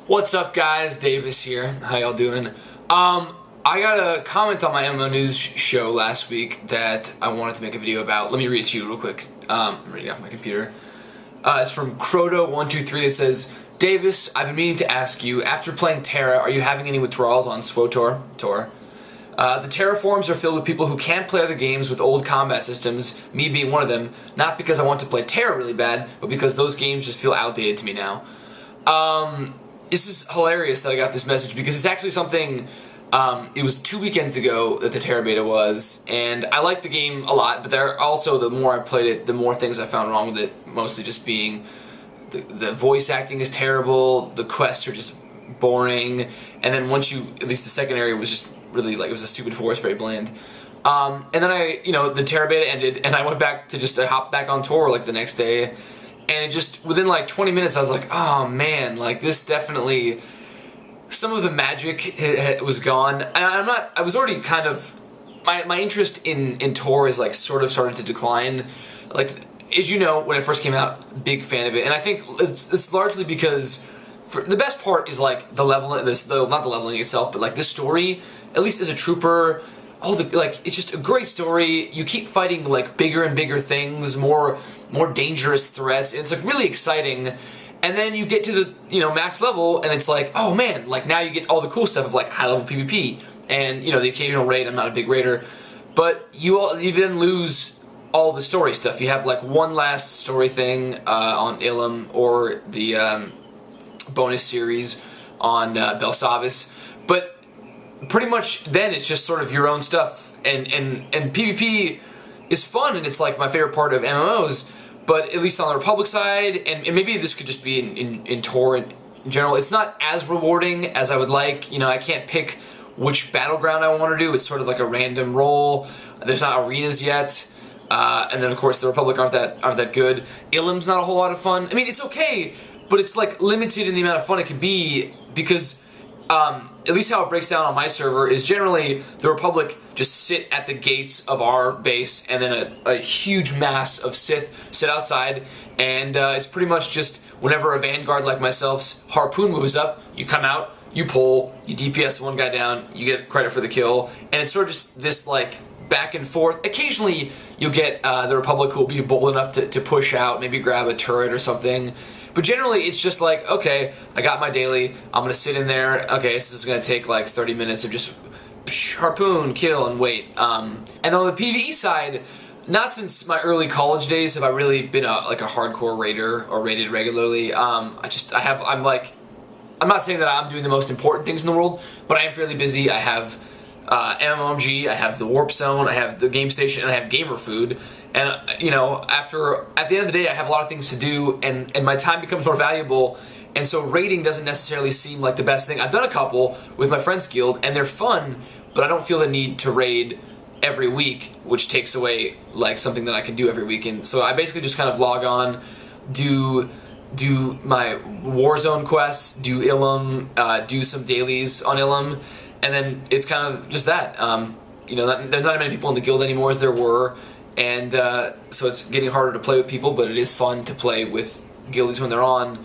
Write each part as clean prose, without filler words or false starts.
What's up, guys? Davis here. How y'all doing? I got a comment on my MMO News show last week that I wanted to make a video about. Let me read it to you real quick. I'm reading off my computer. It's from Croto123. It says, Davis, I've been meaning to ask you, after playing Terra, are you having any withdrawals on SWTOR? The Terra forums are filled with people who can't play other games with old combat systems, me being one of them, not because I want to play Terra really bad, but because those games just feel outdated to me now. This is hilarious that I got this message because it's actually something, it was 2 weekends ago that the Terra beta was, and I liked the game a lot, but there also, the more I played it, the more things I found wrong with it, mostly just being the voice acting is terrible, the quests are just boring, and then once you, at least the second area was just really, like, it was a stupid forest, very bland. And then the Terra beta ended, and I went back to just, I hopped back on ToR, like, the next day, and it just, within like 20 minutes, I was like, oh man, like this definitely, some of the magic was gone. And I was already kind of, my interest in ToR is like sort of started to decline. Like, as you know, when it first came out, big fan of it. And I think it's largely because, the best part is like the leveling, not the leveling itself, but like the story, at least as a trooper, it's just a great story. You keep fighting like bigger and bigger things, more dangerous threats. It's like really exciting. And then you get to the max level, and it's like, oh man, like now you get all the cool stuff of like high level PvP and the occasional raid. I'm not a big raider, but you then lose all the story stuff. You have like one last story thing on Ilum or the bonus series on Belsavis, but pretty much then it's just sort of your own stuff, and PvP is fun, and it's like my favorite part of MMOs, but at least on the Republic side, and maybe this could just be in ToR in general, it's not as rewarding as I would like. I can't pick which battleground I want to do. It's sort of like a random roll. There's not arenas yet, and then of course the Republic aren't that good. Ilum's not a whole lot of fun. I mean, it's okay, but it's like limited in the amount of fun it can be because at least how it breaks down on my server is generally the Republic just sit at the gates of our base, and then a huge mass of Sith sit outside, and it's pretty much just whenever a Vanguard like myself's harpoon moves up, you come out, you pull, you DPS one guy down, you get credit for the kill, and it's sort of just this like back and forth. Occasionally you'll get the Republic who will be bold enough to push out, maybe grab a turret or something. But generally, it's just like, okay, I got my daily, I'm going to sit in there, okay, this is going to take like 30 minutes of just harpoon, kill, and wait. And on the PvE side, not since my early college days have I really been like a hardcore raider or raided regularly. I'm not saying that I'm doing the most important things in the world, but I am fairly busy. I have MMOmg, I have the Warp Zone, I have the Game Station, and I have Gamer Food. And, at the end of the day, I have a lot of things to do, and my time becomes more valuable, and so raiding doesn't necessarily seem like the best thing. I've done a couple with my friends guild, and they're fun, but I don't feel the need to raid every week, which takes away, like, something that I can do every weekend. So I basically just kind of log on, do my Warzone quests, do Ilum, do some dailies on Ilum, and then it's kind of just that. There's not many people in the guild anymore as there were, and so it's getting harder to play with people, but it is fun to play with guildies when they're on.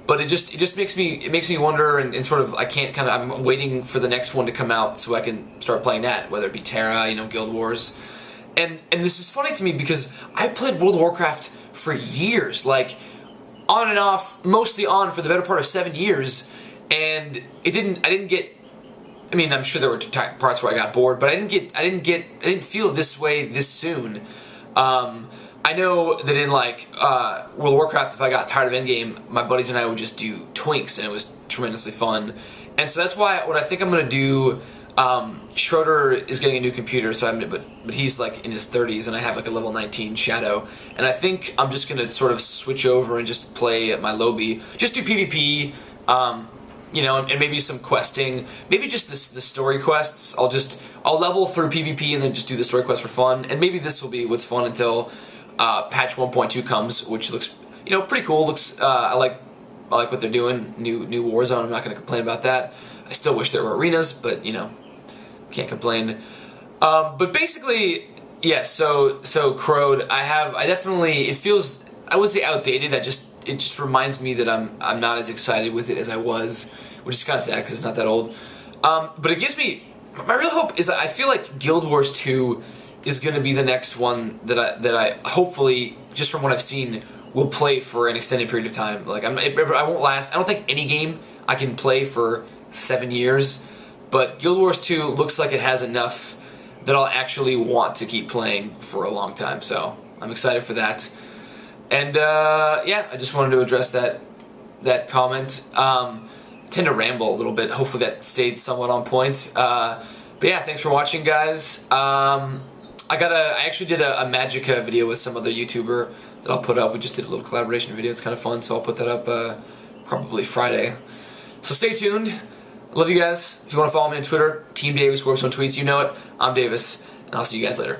But it just makes me wonder, and sort of I'm waiting for the next one to come out so I can start playing that, whether it be Terra, Guild Wars. And this is funny to me because I played World of Warcraft for years, like on and off, mostly on for the better part of 7 years, and I didn't get, I mean, I'm sure there were parts where I got bored, but I didn't feel this way this soon. I know that in like World of Warcraft, if I got tired of endgame, my buddies and I would just do twinks, and it was tremendously fun. And so that's why what I think I'm gonna do. Schroeder is getting a new computer, so but he's like in his 30s, and I have like a level 19 Shadow, and I think I'm just gonna sort of switch over and just play at my lobby, just do PvP. And maybe some questing, maybe just the story quests. I'll level through PvP and then just do the story quests for fun, and maybe this will be what's fun until patch 1.2 comes, which looks pretty cool. I like what they're doing. New Warzone. I'm not going to complain about that. I still wish there were arenas, but can't complain. But basically, yes. So Crowed, I definitely, it feels, I wouldn't say outdated. it just reminds me that I'm not as excited with it as I was, which is kind of sad because it's not that old. But it gives me, my real hope is I feel like Guild Wars 2 is going to be the next one that I hopefully, just from what I've seen, will play for an extended period of time. Like I won't last. I don't think any game I can play for 7 years, but Guild Wars 2 looks like it has enough that I'll actually want to keep playing for a long time. So I'm excited for that. And yeah, I just wanted to address that comment. I tend to ramble a little bit. Hopefully that stayed somewhat on point. But yeah, thanks for watching, guys. I actually did a Magicka video with some other YouTuber that I'll put up. We just did a little collaboration video. It's kind of fun, so I'll put that up probably Friday. So stay tuned. Love you guys. If you want to follow me on Twitter, Team Davis, works on tweets, you know it. I'm Davis, and I'll see you guys later.